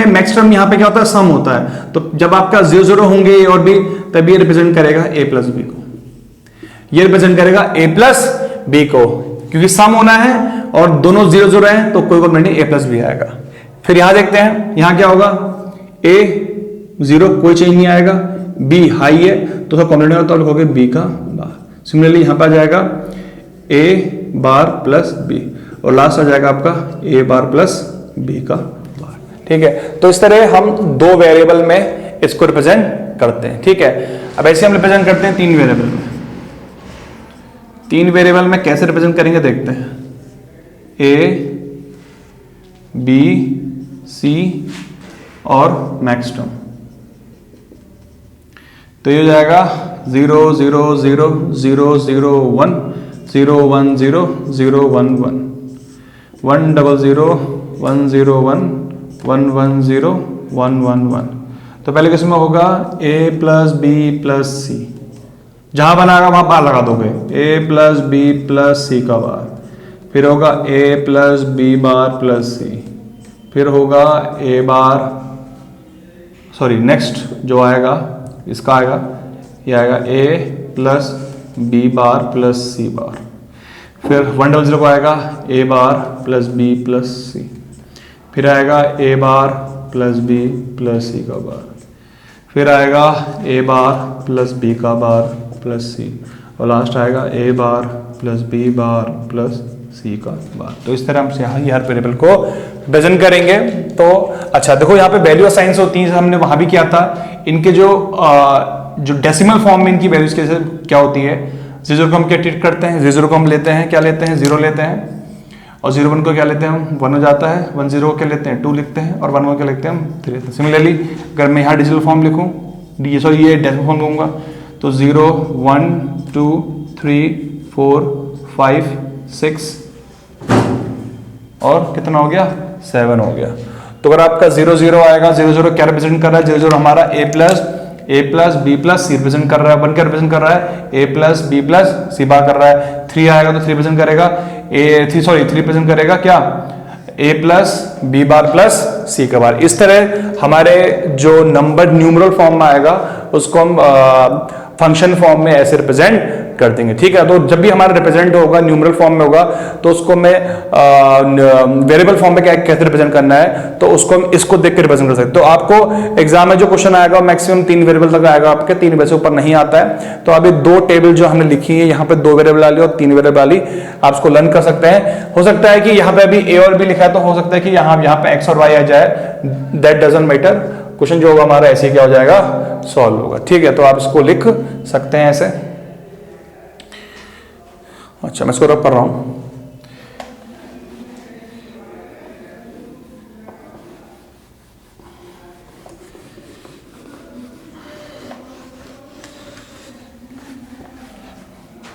Speaker 1: यहां पे क्या होता है, सम होता है। तो जब आपका 0 0 होंगे ए और बी, तब ये रिप्रेजेंट करेगा ए प्लस बी को, ये रिप्रेजेंट करेगा ए प्लस बी को, क्योंकि सम होना है और दोनों 0 0 हैं तो कोई कॉम्प्लीमेंट नहीं, ए प्लस बी आएगा। फिर यहां देखते हैं, यहां क्या होगा, ए 0 कोई चेंज नहीं आएगा, बी हाई है तो उसका कॉम्प्लीमेंट होगा, तो लिखोगे बी का बार। सिमिलरली यहां पर आ जाएगा ए बार प्लस बी, और लास्ट आ जाएगा आपका ए बार प्लस बी का बार, ठीक है। तो इस तरह हम 2 वेरिएबल में इसको रिप्रेजेंट करते हैं, ठीक है। अब ऐसे हम रिप्रेजेंट करते हैं 3 वेरिएबल में। 3 वेरिएबल में कैसे रिप्रेजेंट करेंगे देखते हैं। ए बी सी और मैक्स टर्म, तो ये हो जाएगा 0 0 0 0 0 1 0 1 0 0 1 1 1 0 0 1 0 1 1 1 0 1 1 1। तो पहले किसमें होगा a plus B plus C, जहां बनाएगा वहां बार लगा दोगे, a plus B plus C का बार। फिर होगा a plus B bar plus C, फिर होगा a बार, सॉरी नेक्स्ट जो आएगा इसका आएगा, ये आएगा a plus B bar plus C bar. फिर 1 0 0 को आएगा a bar plus B plus C, फिर आएगा a bar plus B plus C का बार, फिर आएगा a बार प्लस बी का बार प्लस सी, और लास्ट आएगा a bar plus B bar plus C का बार। तो इस तरह हम हर वेरिएबल को रिप्रेजेंट करेंगे। तो अच्छा देखो, यहाँ पे वैल्यू असाइंस होती है, हमने वहां भी किया था। इनके जो डेसिमल फॉर्म में इनकी वैल्यूज कैसे क्या होती है, 0 को हम क्या ट्रीट करते हैं, 0 को हम लेते हैं, क्या लेते हैं 0 लेते हैं, और 0 1 को क्या लेते हैं हम 1 हो जाता है, 1 0 को क्या लेते हैं 2 लिखते हैं, और 1 1 क्या लिखते हैं हम 3 लेते हैं। सिमिलरली अगर मैं यहाँ डिजिटल फॉर्म लिखूँ, सॉरी ये डेसिमल फॉर्म लूंगा, तो 0 1 2 3 4 5 6 और कितना हो गया 7 हो गया। तो अगर आपका 0 0 आएगा, 0 0 क्या रिप्रेजेंट कर रहा है, 0 0 हमारा a plus B plus C represent कर रहा है, 1 क्या रिप्रेजेंट कर रहा है a plus B plus C बार कर रहा है। 3 आएगा तो 3 रिप्रेजेंट करेगा 3 रिप्रेजेंट करेगा क्या a plus B bar plus C का बार। इस तरह हमारे जो नंबर न्यूमरल फॉर्म में आएगा उसको हम फंक्शन फॉर्म में ऐसे रिप्रेजेंट कर देंगे, ठीक है। तो जब भी हमारा रिप्रेजेंट होगा न्यूमरल फॉर्म में होगा, तो उसको मैं वेरिएबल फॉर्म में कैसे रिप्रेजेंट करना है, तो उसको हम इसको देख के रिप्रेजेंट कर सकते हैं। तो आपको एग्जाम में जो क्वेश्चन आएगा मैक्सिमम 3 वेरिएबल तक आएगा, आपके 3 वैसे ऊपर नहीं आता है। तो अभी 2 टेबल जो हमने लिखी है, यहाँ पे 2 वेरिएबल वाली और 3 वेरिएबल वाली, आप उसको लर्न कर सकते हैं। हो सकता है कि यहाँ पे अभी a और b लिखा है, तो हो सकता है कि यहाँ पे x और y आ जाए, दैट डजंट मैटर। क्वेश्चन जो होगा हमारा ऐसे क्या हो जाएगा, सॉल्व होगा, ठीक है। तो आप इसको लिख सकते हैं ऐसे। अच्छा मैं इसको रब कर रहा हूं।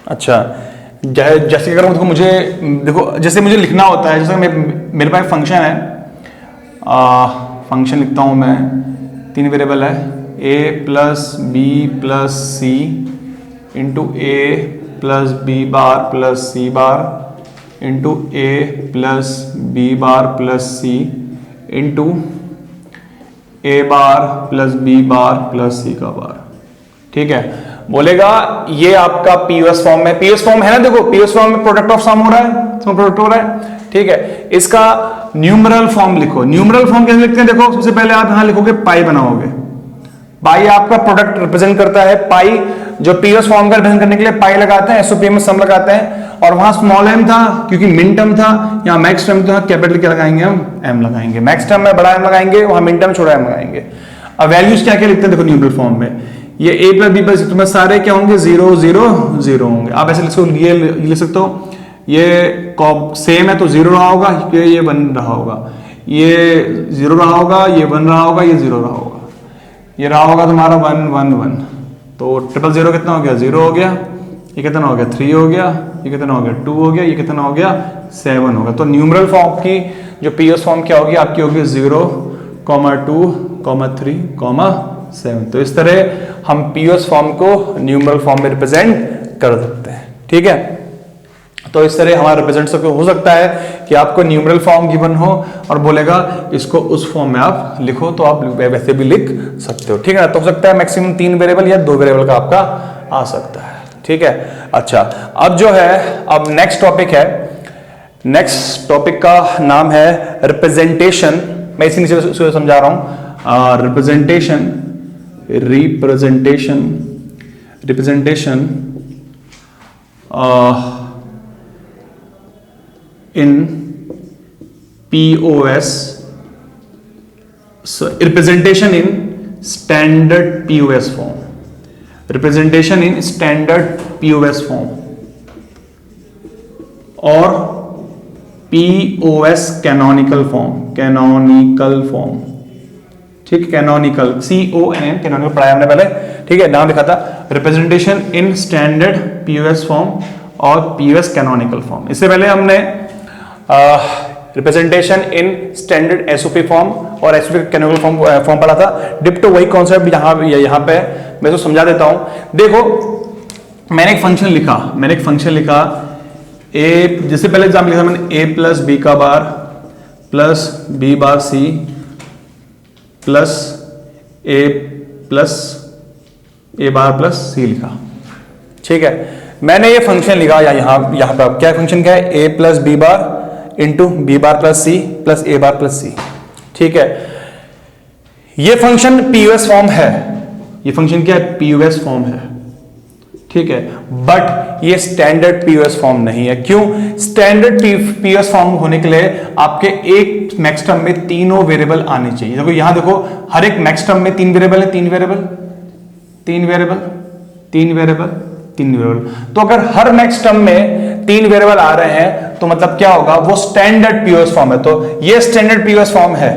Speaker 1: अच्छा जैसे अगर देखो मुझे जैसे मुझे लिखना होता है, जैसे मेरे पास फंक्शन है, फंक्शन लिखता हूं मैं, 3 वेरिएबल है a plus B plus C into A plus B bar plus C bar into A plus B bar plus C into A bar plus B bar plus C का bar, ठीक है। बोलेगा ये आपका पीओएस फॉर्म है, POS form है ना, देखो पीओएस फॉर्म में प्रोडक्ट ऑफ सम हो रहा है, प्रोडक्ट हो रहा है, ठीक है। इसका न्यूमरल फॉर्म लिखो। न्यूमरल फॉर्म कैसे लिखते हैं, देखो सबसे पहले आप यहां लिखोगे पाई बनाओगे, पाई आपका प्रोडक्ट रिप्रेजेंट करता है, पाई जो पीओएस फॉर्म का रिप्रेजेंट करने के लिए पाई लगाते हैं, एसओपी में सम लगाते हैं, और वहां स्मॉल एम था क्योंकि मिन टर्म था, यहाँ मैक्स टर्म था, कैपिटल क्या लगाएंगे हम, एम लगाएंगे, मैक्स टर्म में बड़ा एम लगाएंगे, वहां मिन टर्म छोटा एम लगाएंगे। अब वैल्यूज क्या क्या लिखते हैं देखो न्यूमरल फॉर्म में, ये a प्लस बी प्लस तुम्हें सारे क्या होंगे 0 0 0 होंगे। आप ऐसे ये लिख सकते हो, ये सेम है तो 0 रहा होगा, ये 1 रहा होगा, ये 0 रहा होगा, ये 1 रहा होगा, ये 0 रहा होगा, ये रहा होगा तुम्हारा 1 1 1, तो 0 0 कितना हो गया 0 हो गया, ये कितना हो गया 3 हो गया, ये कितना हो गया 2 हो गया, ये कितना हो गया 7 होगा। तो न्यूमरल फॉर्म की जो पीओएस फॉर्म क्या होगी आपकी होगी 0, 2, 3, 7। तो इस तरह हम पीओएस फॉर्म को न्यूमरल फॉर्म में रिप्रेजेंट कर सकते हैं, ठीक है। तो इस तरह हमारा रिप्रेजेंट हो सकता है कि आपको न्यूमरल फॉर्म गिवन हो और बोलेगा इसको उस फॉर्म में आप लिखो, तो आप वैसे भी लिख सकते हो, ठीक है ना। तो हो सकता है मैक्सिमम 3 वेरिएबल या 2 वेरिएबल का आपका आ सकता है, ठीक है। अच्छा, अब जो है अब नेक्स्ट टॉपिक है, नेक्स्ट टॉपिक का नाम है रिप्रेजेंटेशन। मैं इसी नीचे समझा रहा हूं, representation in POS, so representation in standard POS form, representation in standard POS form or POS canonical form, ठीक है, कैनोनिकल CONN, कैनोनिकल पढ़ाया हमने पहले, ठीक है, नाम लिखा था representation in standard POS form और POS कैनोनिकल फॉर्म। इससे पहले हमने representation in standard SOP form और एसओपी कैनोनिकल फॉर्म पढ़ा था। डिप्टो वही कॉन्सेप्ट यहाँ पे मैं तो समझा देता हूं। देखो मैंने एक फंक्शन लिखा ए, जिससे पहले एग्जाम लिखा मैंने a प्लस बी का bar plus B bar C plus A bar plus C लिखा, ठीक है। मैंने ये फंक्शन लिखा यहाँ पे क्या फंक्शन क्या है, a plus B bar into B bar plus C plus A bar plus C, ठीक है। ये फंक्शन पीओएस फॉर्म है, ये फंक्शन क्या है, पीओएस फॉर्म है, ठीक है। बट ये स्टैंडर्ड पीओएस फॉर्म नहीं है। क्यों? स्टैंडर्ड पीओएस फॉर्म होने के लिए आपके एक मैक्स टर्म में तीनों वेरिएबल आने चाहिए। देखो यहां देखो, हर एक मैक्स टर्म में 3 वेरिएबल है, 3 वेरिएबल। तो अगर हर मैक्स टर्म में 3 वेरिएबल आ रहे हैं तो मतलब क्या होगा, वो स्टैंडर्ड पीओएस फॉर्म है। तो ये स्टैंडर्ड पीओएस फॉर्म है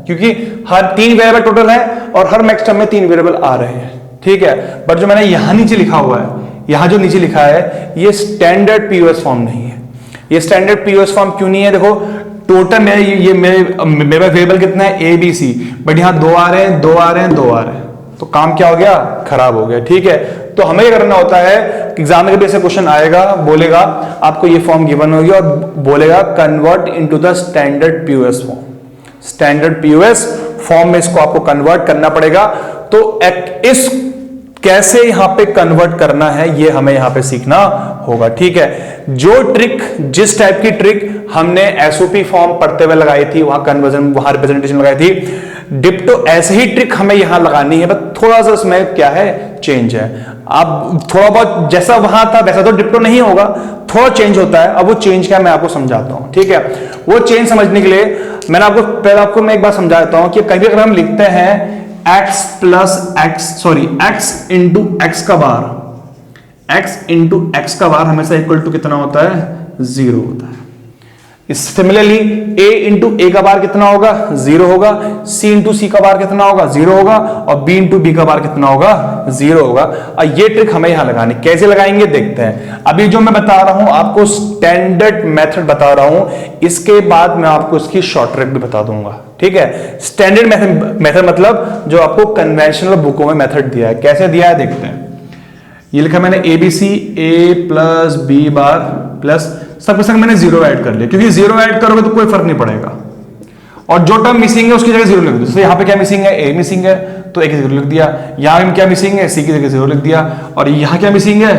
Speaker 1: क्योंकि हर 3 वेरिएबल टोटल है और हर मैक्स टर्म में 3 वेरिएबल आ रहे हैं, ठीक है। बट जो मैंने यहां नीचे लिखा हुआ है, यहां जो नीचे लिखा है, ये स्टैंडर्ड पीओएस फॉर्म नहीं है। ये स्टैंडर्ड पीओएस फॉर्म क्यों नहीं है? देखो टोटल मेरे वेरिएबल कितना है, ए बी सी, बट यहां 2 आ रहे हैं, 2 आ रहे हैं, 2 आ रहे हैं, तो काम क्या हो गया, खराब हो गया, ठीक है। तो हमें क्या करना होता है, एग्जाम में कभी ऐसे क्वेश्चन आएगा, बोलेगा आपको ये फॉर्म गिवन होगी और बोलेगा convert into the standard POS form. Standard POS form में इसको आपको कन्वर्ट करना पड़ेगा। तो इस कैसे यहां पे कन्वर्ट करना है ये हमें यहां पे सीखना होगा, ठीक है। जो ट्रिक, जिस टाइप की ट्रिक हमने एसओपी फॉर्म पढ़ते हुए लगाई थी, वहां कन्वर्जन, वहां रिप्रेजेंटेशन लगाई थी, डिप्टो ऐसे ही ट्रिक हमें यहां लगानी है, बस थोड़ा सा उसमें क्या है, चेंज है। आप थोड़ा बहुत जैसा वहां था वैसा तो डिप्टो नहीं होगा, थोड़ा चेंज होता है। अब वो चेंज क्या मैं आपको समझाता हूं, ठीक है। वो चेंज समझने के लिए मैंने आपको मैं एक बार समझा देता हूं कि कभी अगर हम लिखते हैं x इंटू एक्स का बार हमेशा इक्वल टू कितना होता है, 0 होता है। सिमिलरली a इंटू ए का बार कितना होगा, 0 होगा। c इंटू सी का बार कितना होगा, 0 होगा। और b इंटू बी का बार कितना होगा, 0 होगा। और ये ट्रिक हमें यहां लगानी, कैसे लगाएंगे देखते हैं। अभी जो मैं बता रहा हूं आपको स्टैंडर्ड मेथड बता रहा हूं, इसके बाद मैं आपको इसकी शॉर्ट ट्रिक भी बता दूंगा, ठीक है। स्टैंडर्ड मेथड मतलब जो आपको कन्वेंशनल बुकों में मेथड दिया है, कैसे दिया है देखते हैं। ये लिखा मैंने एबीसी, ए प्लस बी बार प्लस सबके संग मैंने 0 ऐड कर लिया, क्योंकि 0 ऐड करोगे तो कोई फर्क नहीं पड़ेगा। और जो टर्म मिसिंग है उसकी जगह 0 लिख दो। जैसे यहाँ पे क्या मिसिंग है, ए मिसिंग है तो ए की 0 लिख दिया। यहाँ क्या मिसिंग है, सी की जगह 0 लिख दिया। और यहाँ क्या मिसिंग है,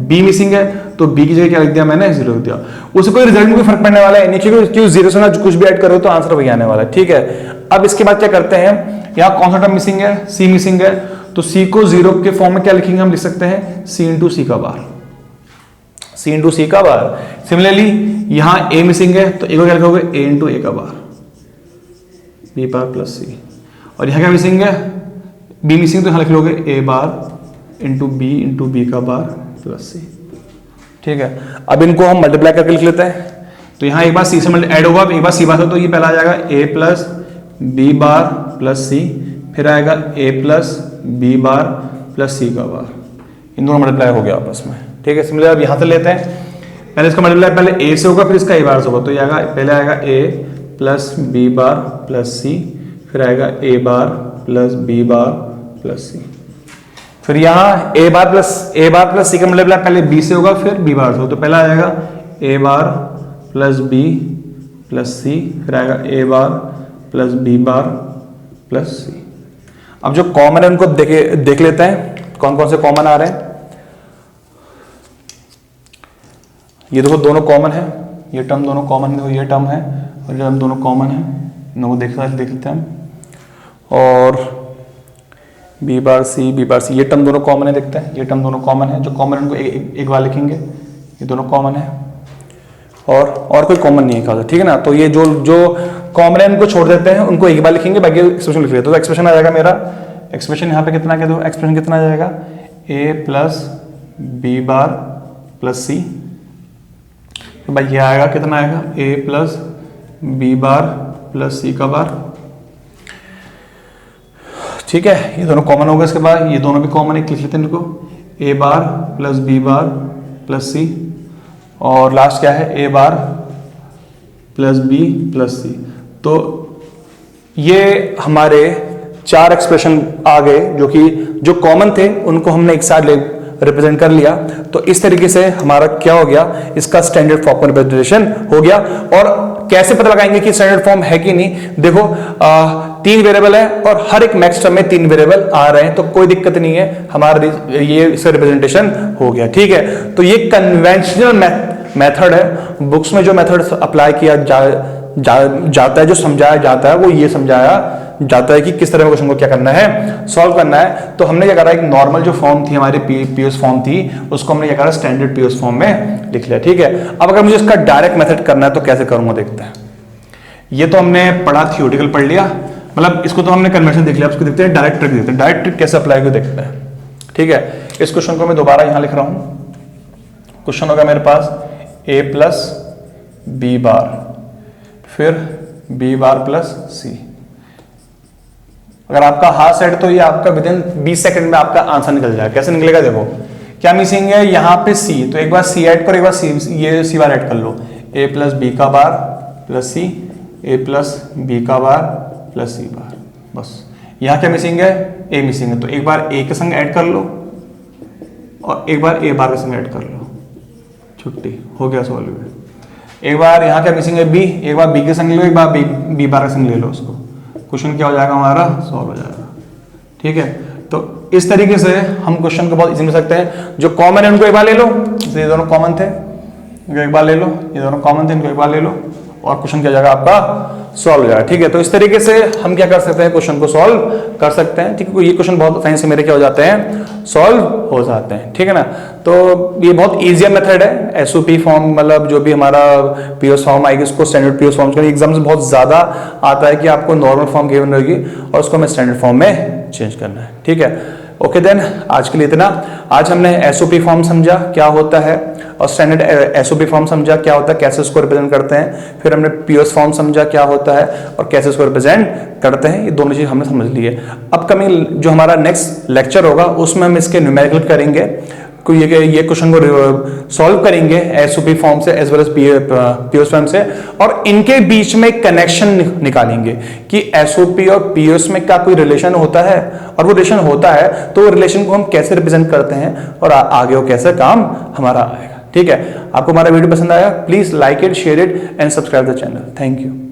Speaker 1: बी मिसिंग है तो बी की जगह क्या लिख दिया मैंने, 0 लिख दिया। उससे कोई रिजल्ट में कोई फर्क पड़ने वाला है नहीं, क्योंकि 0 से ना कुछ भी ऐड करो तो आंसर वही आने वाला है, ठीक है। अब इसके बाद क्या करते हैं, यहाँ कौन सा टर्म मिसिंग है, सी मिसिंग है, तो सी को 0 के फॉर्म में क्या लिखेंगे, हम लिख सकते हैं सी इंटू सी का बार, सी इंटू सी का बार। सिमिलरली यहां ए मिसिंग है तो ए को क्या लिखोगे, ए इंटू ए का बार, बी बार प्लस सी। और यहां क्या मिसिंग है, बी मिसिंग, तो यहां लिख लोगे ए बार इंटू बी का बार प्लस सी। ठीक है, अब इनको हम मल्टीप्लाई करके लिख लेते हैं। तो यहां एक बार सी से ऐड होगा, एक बार सी बार, तो ये पहला आ जाएगा ए plus B bar plus C, फिर आएगा ए plus B bar plus C का बार, इन दोनों मल्टीप्लाई हो गया आपस में। ठीक है, सिमिलर अब यहां से लेते हैं, पहले इसका मल्टीप्लाई पहले ए से होगा फिर इसका ए बार से होगा, तो ये आएगा, पहले आएगा ए plus B bar plus C, फिर आएगा ए bar plus B bar plus C. फिर यहाँ ए बार प्लस सी का मल्टीप्लाई पहले बी से होगा फिर बी बार से होगा, तो पहला आएगा ए bar plus B plus C, फिर आएगा ए bar plus B bar plus सी। अब जो कॉमन है उनको देख लेते हैं कौन कौन से कॉमन आ रहे हैं। ये देखो दोनों कॉमन है, ये टर्म दोनों कॉमन है, ये टर्म है और ये टर्म दोनों कॉमन है, इनको देख लेते हैं हम। और बी बार सी ये टर्म दोनों कॉमन है, देखते हैं ये टर्म दोनों कॉमन है, जो कॉमन है उनको एक बार लिखेंगे, ये दोनों कॉमन है और कोई कॉमन नहीं है खासा। ठीक है ना, तो ये जो कॉमन है उनको छोड़ देते हैं, उनको एक बार लिखेंगे, बाकी एक्सप्रेशन लिख लेते हैं। तो एक्सप्रेशन आ जाएगा मेरा, एक्सप्रेशन यहाँ पे कितना कह दो, एक्सप्रेशन कितना आ जाएगा, ए प्लस बी बार प्लस सी, तो भाई ये आएगा कितना आएगा, ए plus B bar plus C का बार। ठीक है, ये दोनों कॉमन हो गए, इसके बाद ये दोनों भी कॉमन है, लिख लेते हैं इनको, ए bar plus B bar plus सी, और लास्ट क्या है, ए बार प्लस बी प्लस सी। तो ये हमारे 4 एक्सप्रेशन आ गए जो कॉमन थे, उनको हमने एक साथ रिप्रेजेंट कर लिया। तो इस तरीके से हमारा क्या हो गया, इसका स्टैंडर्ड फॉर्म का रिप्रेजेंटेशन हो गया। और कैसे पता लगाएंगे कि स्टैंडर्ड फॉर्म है कि नहीं, देखो 3 वेरिएबल है और हर एक मैक्स टर्म में 3 वेरिएबल आ रहे हैं, तो कोई दिक्कत नहीं है, हमारा ये इसका रिप्रेजेंटेशन हो गया। ठीक है, तो ये कन्वेंशनल मेथड है, बुक्स में जो मेथड अप्लाई किया जाता है, जो समझाया जाता है, वो ये समझाया जाता है कि किस तरह क्वेश्चन को क्या करना है, सॉल्व करना है। तो हमने क्या करा, एक नॉर्मल जो फॉर्म थी हमारी पीओएस फॉर्म थी, उसको हमने क्या करा, स्टैंडर्ड पीओएस फॉर्म में लिख लिया। ठीक है, अब अगर मुझे इसका डायरेक्ट मेथड करना है तो कैसे करूंगा, देखते हैं। ये तो हमने पढ़ा, थियोरेटिकल पढ़ लिया, मतलब इसको तो हमने कन्वेंशन देख लिया, उसको देखते हैं डायरेक्ट ट्रिक देखते हैं, डायरेक्ट ट्रिक कैसे अप्लाई को देखते हैं। ठीक है, इस क्वेश्चन को मैं दोबारा यहां लिख रहा हूं। क्वेश्चन होगा मेरे पास ए प्लस बी बार फिर बी बार प्लस सी। अगर आपका हाथ सेट तो ये आपका विदिन 20 सेकंड में आपका आंसर निकल जाएगा। कैसे निकलेगा, देखो क्या मिसिंग है, यहां पे सी, तो एक बार सी ऐड करो, एक बार सी, ये सी बार ऐड कर लो, ए प्लस बी का बार प्लस सी, ए प्लस बी का बार प्लस सी बार, बस। यहां क्या मिसिंग है, ए मिसिंग है, तो एक बार ए के संग ऐड कर लो और एक बार ए बार के संग ऐड कर लो, छुट्टी हो गया, सॉल्व। एक बार यहाँ क्या मिसिंग है, बी, एक बार बी के संग ले लो, एक बार बी बार के संग ले लो, उसको क्वेश्चन क्या हो जाएगा, हमारा सॉल्व हो जाएगा। ठीक है, तो इस तरीके से हम क्वेश्चन को बहुत इजी में सकते हैं। जो कॉमन है उनको एक बार ले लो, जैसे ये दोनों कॉमन थे, इनको एक बार ले लो, ये दोनों कॉमन थे, इनको एक बार ले लो, और क्वेश्चन क्या हो जाएगा, आपका सॉल्व हो जाएगा। ठीक है, तो इस तरीके से हम क्या कर सकते हैं, क्वेश्चन को सॉल्व कर सकते हैं। ठीक है, ये क्वेश्चन बहुत आसानी से मेरे क्या हो जाते हैं, सॉल्व हो जाते हैं। ठीक है ना, तो ये बहुत इजी मेथड है। एसओपी फॉर्म मतलब जो भी हमारा पीओएस फॉर्म आएगी, उसको स्टैंडर्ड पीओएस फॉर्म एग्जाम से बहुत ज्यादा आता है कि आपको नॉर्मल फॉर्म गिवन रहेगी और उसको हमें स्टैंडर्ड फॉर्म में चेंज करना है। ठीक है, ओके देन आज के लिए इतना। आज हमने एसओपी फॉर्म समझा क्या होता है और स्टैंडर्ड एसओपी फॉर्म समझा क्या होता है, कैसे उसको रिप्रेजेंट करते हैं। फिर हमने पीओएस फॉर्म समझा क्या होता है और कैसे उसको रिप्रेजेंट करते हैं। ये दोनों चीज हमने समझ ली है। अपकमिंग जो हमारा नेक्स्ट लेक्चर होगा उसमें हम इसके न्यूमेरिकल करेंगे, ये क्वेश्चन को सॉल्व करेंगे एसओपी फॉर्म से as well as POS form से, और इनके बीच में कनेक्शन निकालेंगे कि एसओपी और पीओएस में क्या कोई रिलेशन होता है, और वो रिलेशन होता है तो वो रिलेशन को हम कैसे रिप्रेजेंट करते हैं और आगे वो कैसे काम हमारा आएगा। ठीक है, आपको हमारा वीडियो पसंद आया, please like it, share it and subscribe the channel. Thank you.